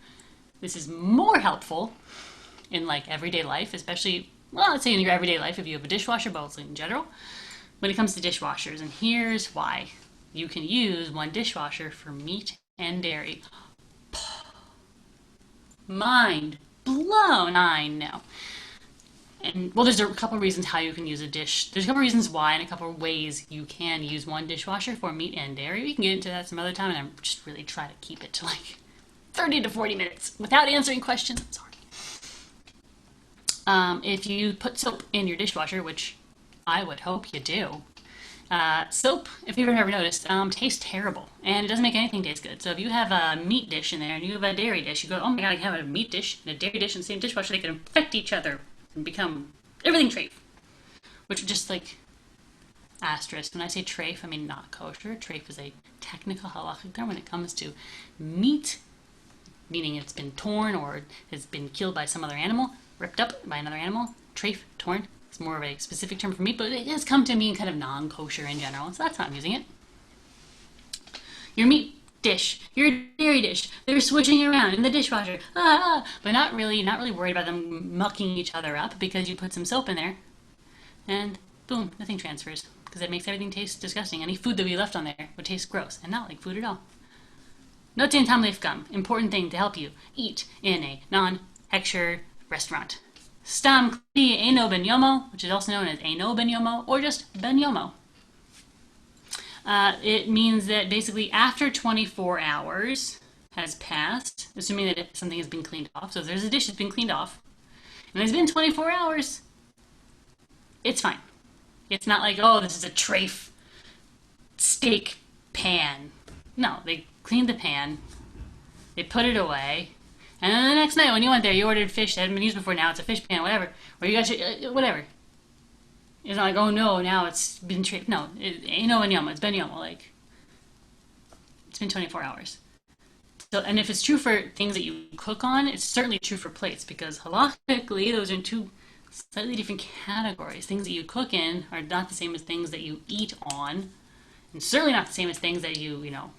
This is more helpful in like everyday life, especially, well, let's say in your everyday life if you have a dishwasher, but also in general, when it comes to dishwashers. And here's why. You can use one dishwasher for meat and dairy. Mind blown, I know. And well, there's a couple reasons how you can use a dish. There's a couple reasons why and a couple ways you can use one dishwasher for meat and dairy. We can get into that some other time, and I'm just really try to keep it to like 30 to 40 minutes without answering questions. I'm sorry. If you put soap in your dishwasher, which I would hope you do, soap, if you've ever noticed, tastes terrible, and it doesn't make anything taste good. So if you have a meat dish in there and you have a dairy dish, you go, oh my god, I have a meat dish and a dairy dish in the same dishwasher, they can infect each other and become everything treif. Which are just like asterisk. When I say treif, I mean not kosher. Treif is a technical halachic term when it comes to meat, meaning it's been torn or has been killed by some other animal, ripped up by another animal. Treif, torn. It's more of a specific term for meat, but it has come to mean kind of non-kosher in general, so that's how I'm using it. Your meat dish, your dairy dish, they're switching around in the dishwasher, but not really worried about them mucking each other up because you put some soap in there, and boom, nothing transfers because it makes everything taste disgusting. Any food that we left on there would taste gross and not like food at all. Notin tam lifkam, important thing to help you eat in a non-hechsher restaurant. Stam kli eno ben yomo, which is also known as eno ben yomo, or just ben yomo. It means that basically after 24 hours has passed, assuming that something has been cleaned off, so if there's a dish that's been cleaned off, and it's been 24 hours, it's fine. It's not like, oh, this is a treif steak pan. No, they cleaned the pan, they put it away, and then the next night when you went there, you ordered fish that hadn't been used before, now it's a fish pan, whatever. Or you got your, whatever. It's not like, oh no, now it's been treif. No, it ain't no ben yomo, it's ben yomo. Like, it's been 24 hours. So, and if it's true for things that you cook on, it's certainly true for plates, because halachically, those are two slightly different categories. Things that you cook in are not the same as things that you eat on, and certainly not the same as things that you know,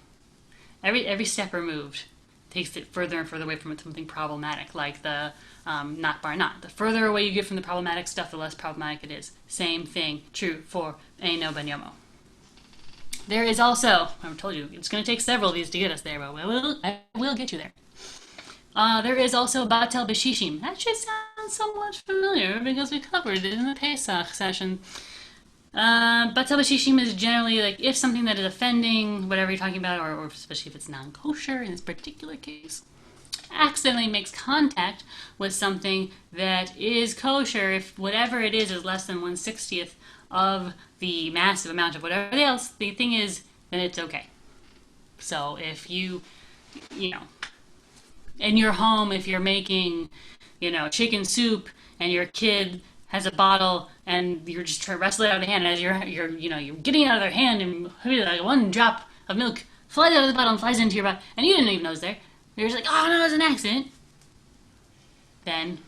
every step removed takes it further and further away from something problematic, like the not bar not. The further away you get from the problematic stuff, the less problematic it is. Same thing true for Eino Ben Yomo. There is also, I told you, it's going to take several of these to get us there, but I will get you there. There is also Batel B'Shishim. That should sound somewhat familiar because we covered it in the Pesach session. Batel B'Shishim is generally like if something that is offending, whatever you're talking about, or especially if it's non-kosher in this particular case, accidentally makes contact with something that is kosher, if whatever it is less than 1/60th of the massive amount of whatever else, the thing is, then it's okay. So if you know, in your home, if you're making, chicken soup and your kid has a bottle and you're just trying to wrestle it out of the hand, and as you're getting it out of their hand and like one drop of milk flies out of the bottle and flies into your body, and you didn't even know it was there. You're just like, oh no, it was an accident. Then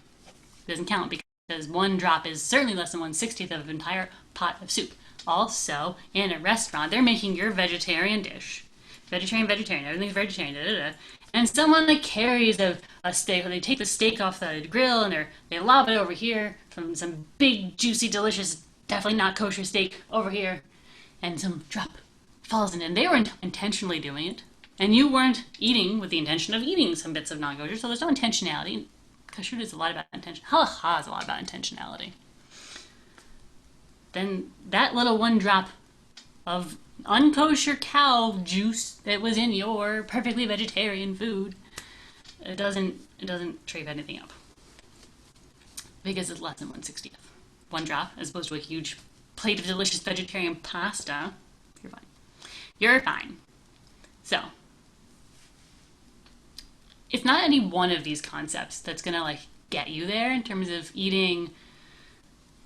it doesn't count because one drop is certainly less than 1/60th of an entire pot of soup. Also, in a restaurant, they're making your vegetarian dish. Vegetarian, everything's vegetarian, and someone carries a steak, or they take the steak off the grill and they lob it over here from some big, juicy, delicious, definitely not kosher steak over here, and some drop falls in, and they weren't intentionally doing it, and you weren't eating with the intention of eating some bits of non-kosher, so there's no intentionality. Kashrut is a lot about intention. Halacha is a lot about intentionality. Then that little one drop of unkosher cow juice that was in your perfectly vegetarian food, it doesn't treif anything up because it's less than 1/60th. One drop, as opposed to a huge plate of delicious vegetarian pasta. You're fine. So it's not any one of these concepts that's gonna get you there in terms of eating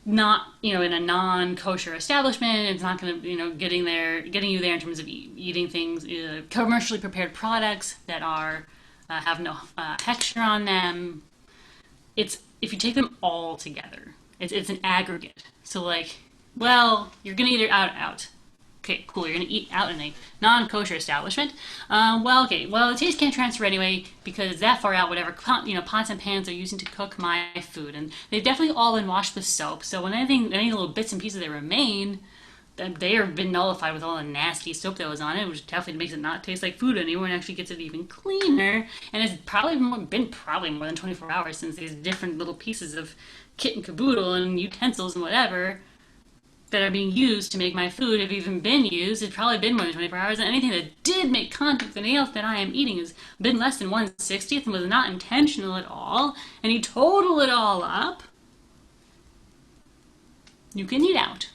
not in a non-kosher establishment. It's not going to getting you there in terms of eating things, commercially prepared products that are have no texture on them. It's if you take them all together, it's an aggregate. So you're going to eat it out. Okay, cool. You're going to eat out in a non-kosher establishment. The taste can't transfer anyway because it's that far out, whatever, pots and pans they're using to cook my food. And they've definitely all been washed with soap. So when any little bits and pieces that remain, they have been nullified with all the nasty soap that was on it, which definitely makes it not taste like food anymore and actually gets it even cleaner. And it's probably been more than 24 hours since these different little pieces of kit and caboodle and utensils and whatever that are being used to make my food have even been used. It's probably been more than 24 hours, and anything that did make contact with anything else that I am eating has been less than 1/60th and was not intentional at all, and you total it all up, you can eat out.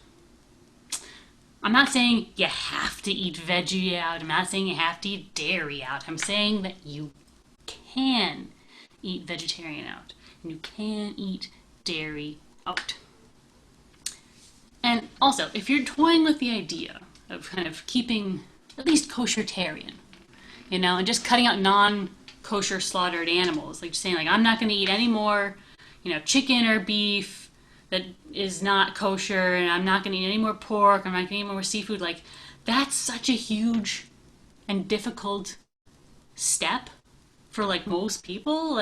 I'm not saying you have to eat veggie out. I'm not saying you have to eat dairy out. I'm saying that you can eat vegetarian out, and you can eat dairy out. And also, if you're toying with the idea of kind of keeping at least kosher-tarian, and just cutting out non-kosher slaughtered animals, just saying I'm not going to eat any more, chicken or beef that is not kosher, and I'm not going to eat any more pork, I'm not going to eat any more seafood, that's such a huge and difficult step for most people.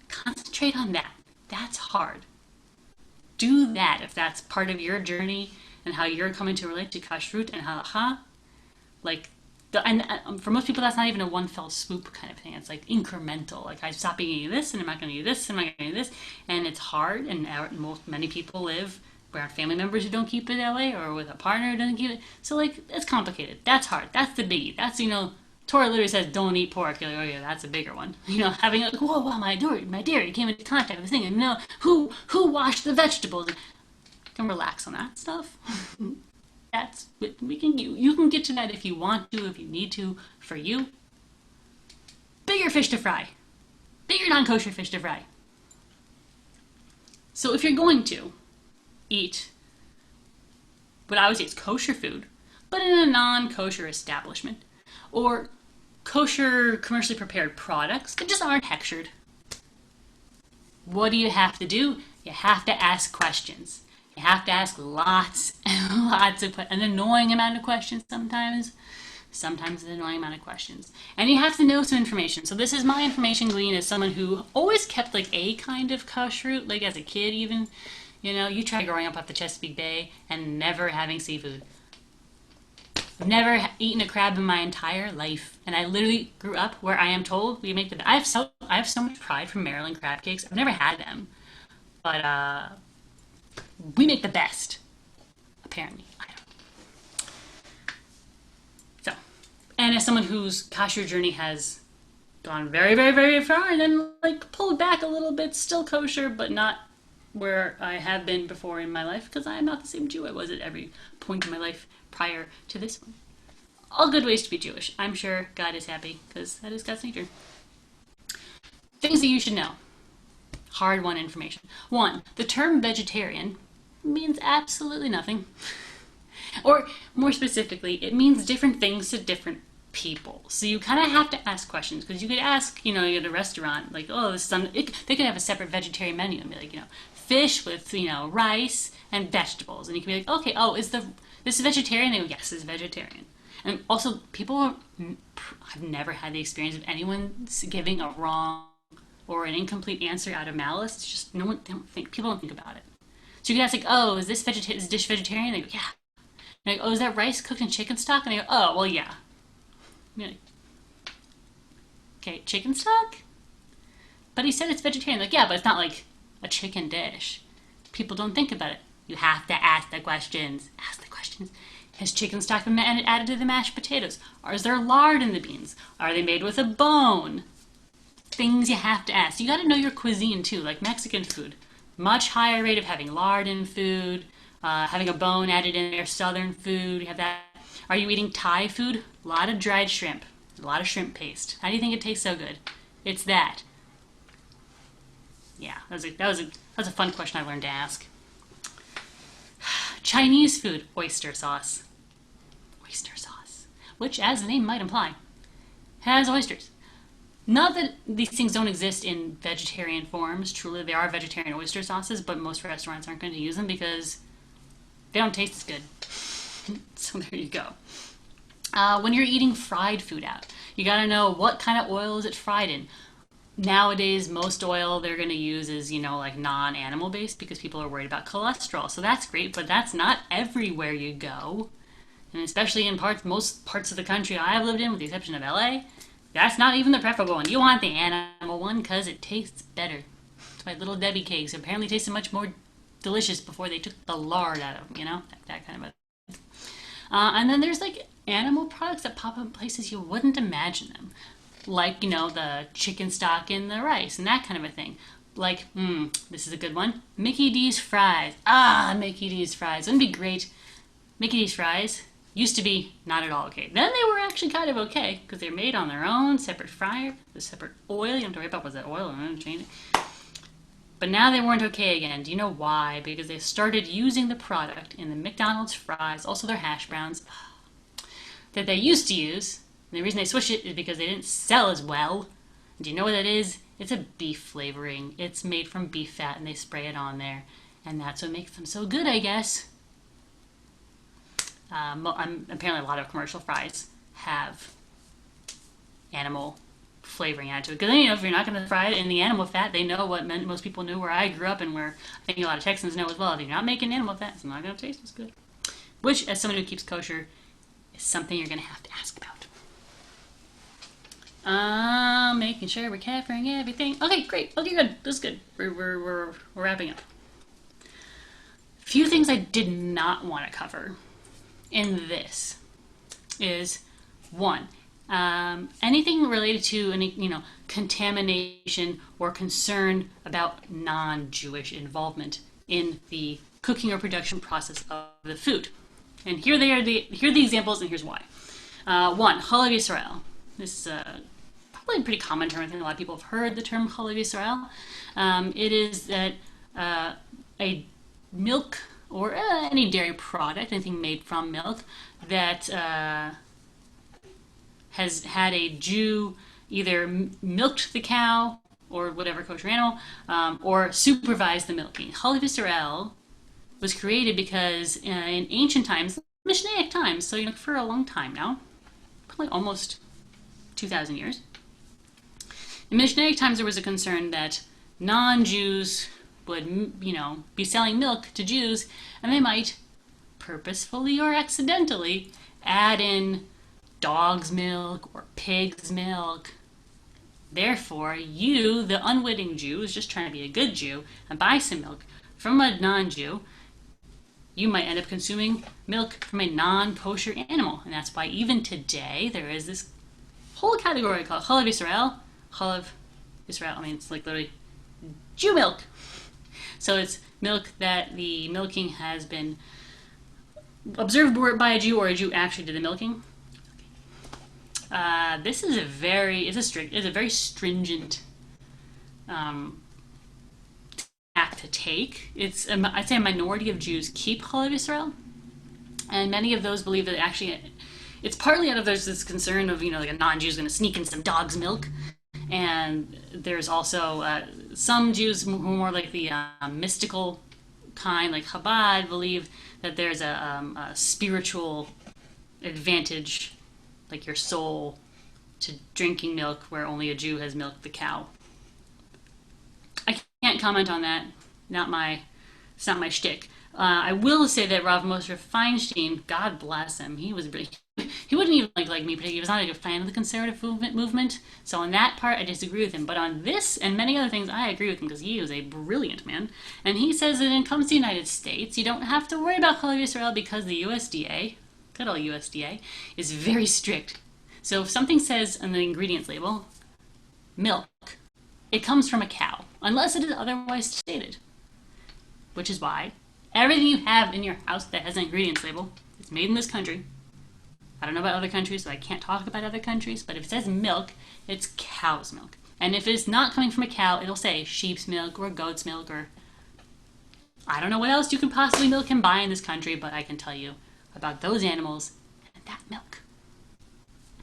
Concentrate on that. That's hard. Do that if that's part of your journey and how you're coming to relate to kashrut and halacha. For most people, that's not even a one fell swoop kind of thing. It's like incremental. Like I stop eating this, and I'm not going to do this, and I'm not going to do this, and it's hard. And many people live around family members who don't keep it that way, or with a partner who doesn't keep it. So like it's complicated. That's hard. That's the biggie. That's Torah literally says don't eat pork. You're like, oh yeah, that's a bigger one. Having like, whoa, my dairy came into contact with this thing, and who washed the vegetables. Can relax on that stuff. You can get to that if you want to, if you need to. For you, bigger fish to fry, bigger non-kosher fish to fry. So if you're going to eat what I would say is kosher food, but in a non-kosher establishment, or kosher commercially prepared products that just aren't hechshered, what do you have to do? You have to ask questions. You have to ask lots and lots of an annoying amount of questions sometimes. Sometimes an annoying amount of questions. And you have to know some information. So this is my information gleaned as someone who always kept like a kind of kashrut, like as a kid even. You try growing up at the Chesapeake Bay and never having seafood. I've never eaten a crab in my entire life. And I literally grew up where I am told we make I have so much pride from Maryland crab cakes. I've never had them. But we make the best, apparently. I don't know. So, and as someone whose kosher journey has gone very, very, very far and then like pulled back a little bit, still kosher, but not where I have been before in my life, because I am not the same Jew I was at every point in my life prior to this one. All good ways to be Jewish. I'm sure God is happy, because that is God's nature. Things that you should know. Hard-won information. 1, the term vegetarian means absolutely nothing. Or more specifically, it means different things to different people. So you kind of have to ask questions, because you could ask, at a restaurant, like, oh, this is they could have a separate vegetarian menu and be like, fish with, rice and vegetables. And you can be like, okay, oh, is this vegetarian? They go, yes, it's vegetarian. And also, I've never had the experience of anyone giving a wrong or an incomplete answer out of malice. It's just people don't think about it. So you can ask like, oh, is this dish vegetarian? They go, yeah. And like, oh, is that rice cooked in chicken stock? And they go, oh, well, yeah. Like, okay, chicken stock? But he said it's vegetarian. Like, yeah, but it's not like a chicken dish. People don't think about it. You have to ask the questions. Ask the questions. Has chicken stock been added to the mashed potatoes? Or is there lard in the beans? Are they made with a bone? Things you have to ask. You got to know your cuisine too, like Mexican food. Much higher rate of having lard in food, having a bone added in there. Southern food, you have that. Are you eating Thai food? A lot of dried shrimp, a lot of shrimp paste. How do you think it tastes so good? It's that. Yeah, that was a fun question I learned to ask. Chinese food, oyster sauce. Oyster sauce, which, as the name might imply, has oysters. Not that these things don't exist in vegetarian forms. Truly, there are vegetarian oyster sauces, but most restaurants aren't going to use them because they don't taste as good. So there you go. When you're eating fried food out, you got to know what kind of oil is it fried in. Nowadays, most oil they're going to use is, like non-animal based because people are worried about cholesterol. So that's great, but that's not everywhere you go. And especially in most parts of the country I've lived in, with the exception of LA, that's not even the preferable one. You want the animal one because it tastes better. It's why Little Debbie cakes apparently tasted much more delicious before they took the lard out of them, that kind of a thing. And then there's like animal products that pop up in places you wouldn't imagine them. Like, the chicken stock in the rice and that kind of a thing. Like, this is a good one. Mickey D's fries. Mickey D's fries. Wouldn't it be great? Mickey D's fries used to be not at all okay. Then they were actually kind of okay because they're made on their own, separate fryer, the separate oil. You don't have to worry about was that oil or not, change it. But now they weren't okay again. Do you know why? Because they started using the product in the McDonald's fries, also their hash browns, that they used to use. And the reason they switched it is because they didn't sell as well. Do you know what that is? It's a beef flavoring. It's made from beef fat and they spray it on there. And that's what makes them so good, I guess. Apparently a lot of commercial fries have animal flavoring added to it. Because, if you're not going to fry it in the animal fat, they know what most people knew where I grew up and where I think a lot of Texans know as well. If you're not making animal fat, it's not going to taste as good. Which, as someone who keeps kosher, is something you're going to have to ask about. Making sure we're covering everything. Okay, great. Okay, good. This is good. We're wrapping up. Few things I did not want to cover in this is one, anything related to any contamination or concern about non-Jewish involvement in the cooking or production process of the food. And here are the examples, and here's why. One, Chalav Yisrael. This is probably a pretty common term. I think a lot of people have heard the term Chalav Yisrael. It is that a milk or any dairy product, anything made from milk, that has had a Jew either milked the cow or whatever kosher animal, or supervised the milking. Chalav Yisrael was created because in ancient times, Mishnaic times, so for a long time now, probably almost 2,000 years. In Mishnaic times, there was a concern that non-Jews would, be selling milk to Jews, and they might purposefully or accidentally add in dog's milk or pig's milk. Therefore, you, the unwitting Jew, who's just trying to be a good Jew and buy some milk from a non-Jew, you might end up consuming milk from a non-kosher animal. And that's why even today there is this whole category called Chalav Yisrael. Chalav Yisrael, it's like literally Jew milk. So it's milk that the milking has been observed by a Jew, or a Jew actually did the milking. This is a very stringent act to take. I'd say a minority of Jews keep Chalav Yisrael, and many of those believe that actually it's partly out of this concern of like a non-Jew is going to sneak in some dog's milk, and there's also some Jews who are more like the mystical kind, like Chabad, believe that there's a spiritual advantage, like your soul, to drinking milk where only a Jew has milked the cow. I can't comment on that. It's not my shtick. I will say that Rav Moshe Feinstein, God bless him, he wouldn't even like me, but he was not a fan of the conservative movement. So on that part, I disagree with him. But on this and many other things, I agree with him because he is a brilliant man. And he says that when it comes to the United States, you don't have to worry about Chalav Yisrael because the USDA, good old USDA, is very strict. So if something says on the ingredients label, milk, it comes from a cow, unless it is otherwise stated. Which is why everything you have in your house that has an ingredients label is made in this country. I don't know about other countries, so I can't talk about other countries, but if it says milk, it's cow's milk. And if it's not coming from a cow, it'll say sheep's milk or goat's milk, or I don't know what else you can possibly milk and buy in this country, but I can tell you about those animals and that milk.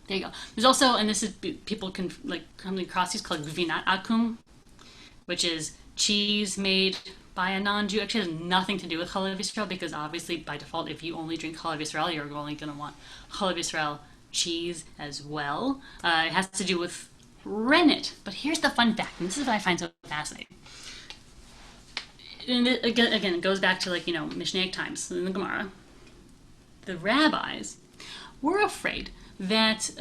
There you go. There's also, and this is, people can come across these called gvinat akum, which is cheese made by a non-Jew. Actually has nothing to do with Chalav Yisrael, because obviously by default, if you only drink Chalav Yisrael, you're only going to want Chalav Yisrael cheese as well. It has to do with rennet. But here's the fun fact, and this is what I find so fascinating. And again, it goes back to Mishnaic times in the Gemara. The rabbis were afraid that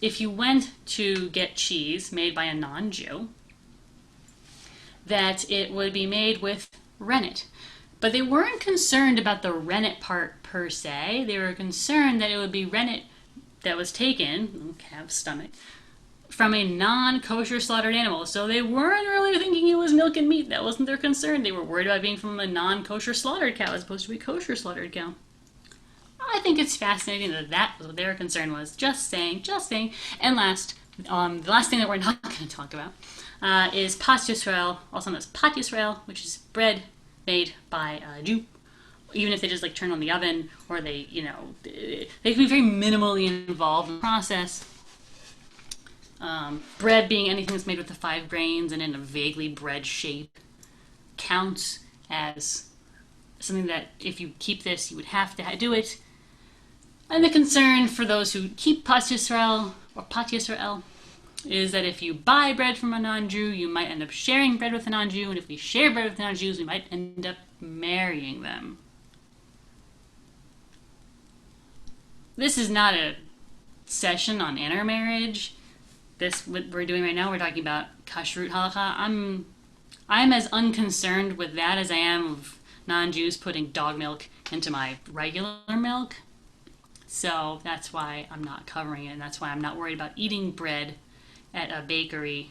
if you went to get cheese made by a non-Jew, that it would be made with rennet. But they weren't concerned about the rennet part per se. They were concerned that it would be rennet that was taken, calf's stomach, from a non-kosher slaughtered animal. So they weren't really thinking it was milk and meat. That wasn't their concern. They were worried about being from a non-kosher slaughtered cow as opposed to a kosher slaughtered cow. I think it's fascinating that was what their concern was. Just saying. And last, the last thing that we're not going to talk about is Pat Yisrael, also known as Pat Yisrael, which is bread made by a Jew. Even if they just turn on the oven, or they can be very minimally involved in the process. Bread being anything that's made with the 5 grains and in a vaguely bread shape counts as something that if you keep this, you would have to do it. And the concern for those who keep Pat Yisrael, or Pat Yisrael, is that if you buy bread from a non-Jew, you might end up sharing bread with a non-Jew, and if we share bread with non-Jews, we might end up marrying them. This is not a session on intermarriage. this, what we're doing right now, we're talking about kashrut halakha. I'm as unconcerned with that as I am of non-Jews putting dog milk into my regular milk. So that's why I'm not covering it, and that's why I'm not worried about eating bread at a bakery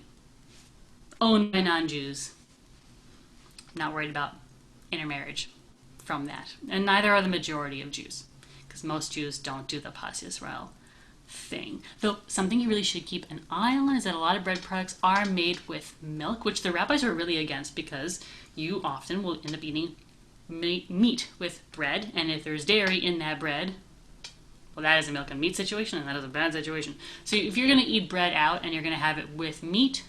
owned by non-Jews. I'm not worried about intermarriage from that. And neither are the majority of Jews, because most Jews don't do the Pas Yisrael thing. Though something you really should keep an eye on is that a lot of bread products are made with milk, which the rabbis are really against, because you often will end up eating meat with bread, and if there's dairy in that bread, well, that is a milk and meat situation, and that is a bad situation. So if you're going to eat bread out and you're going to have it with meat,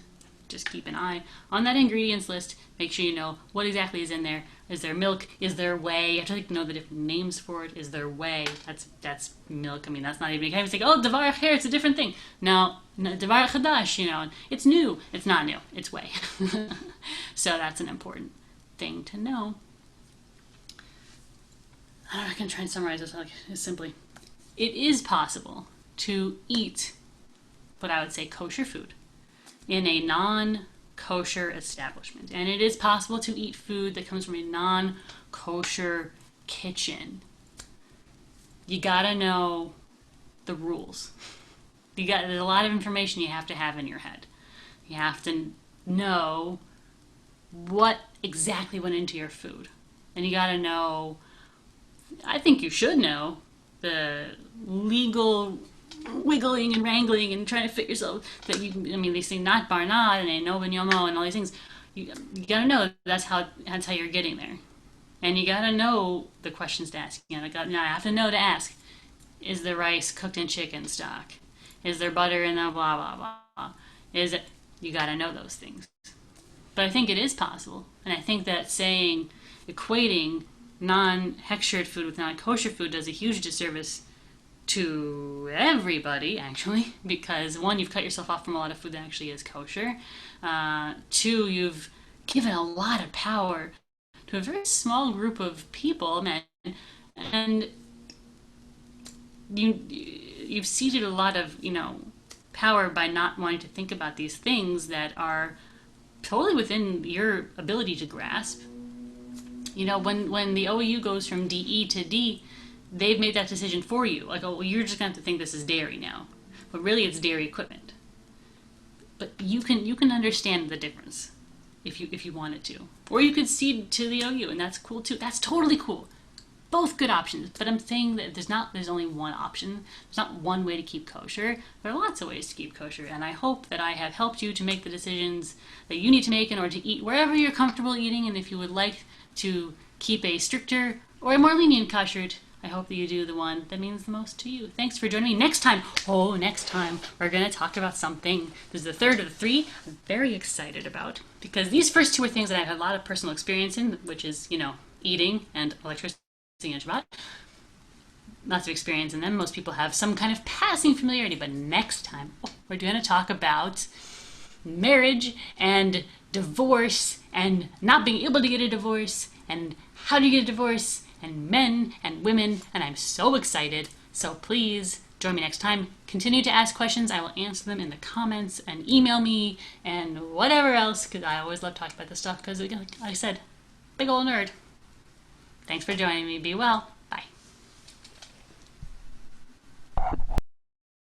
just keep an eye on that ingredients list. Make sure you know what exactly is in there. Is there milk? Is there whey? You have to know the different names for it. Is there whey? That's milk. I mean, that's not even, you can't even say, oh, Devar Acher, it's a different thing. No, Devar Chadash, it's new. It's not new. It's whey. So that's an important thing to know. I can try and summarize this simply. It is possible to eat what I would say kosher food in a non-kosher establishment. And it is possible to eat food that comes from a non-kosher kitchen. You gotta know the rules. There's a lot of information you have to have in your head. You have to know what exactly went into your food. And you gotta know, I think you should know, the legal wiggling and wrangling and trying to fit yourself that they say not barnad and no ben yomo and all these things. You gotta know that's how you're getting there, and you gotta know the questions to ask. I have to know to ask: is the rice cooked in chicken stock? Is there butter in the blah blah blah? Is it? You gotta know those things. But I think it is possible, and I think that equating non-hechshered food with non-kosher food does a huge disservice to everybody, actually, because one, you've cut yourself off from a lot of food that actually is kosher. Two, you've given a lot of power to a very small group of people, men, and you've ceded a lot of power by not wanting to think about these things that are totally within your ability to grasp. When the OEU goes from DE to D, they've made that decision for you. Like, oh, well, you're just going to have to think this is dairy now. But really, it's dairy equipment. But you can understand the difference if you wanted to. Or you could cede to the OU, and that's cool too. That's totally cool. Both good options. But I'm saying that there's only one option. There's not one way to keep kosher. There are lots of ways to keep kosher, and I hope that I have helped you to make the decisions that you need to make in order to eat wherever you're comfortable eating. And if you would like to keep a stricter or a more lenient kashrut, I hope that you do the one that means the most to you. Thanks for joining me. Next time, we're going to talk about something. This is the third of the three I'm very excited about, because these first two are things that I've had a lot of personal experience in, which is, eating and electricity and Shabbat. Lots of experience in them. Most people have some kind of passing familiarity, but next time, we're going to talk about marriage and divorce and not being able to get a divorce and how to get a divorce and men and women, and I'm so excited. So please join me next time. Continue to ask questions. I will answer them in the comments and email me and whatever else, because I always love talking about this stuff because, like I said, big old nerd. Thanks for joining me. Be well.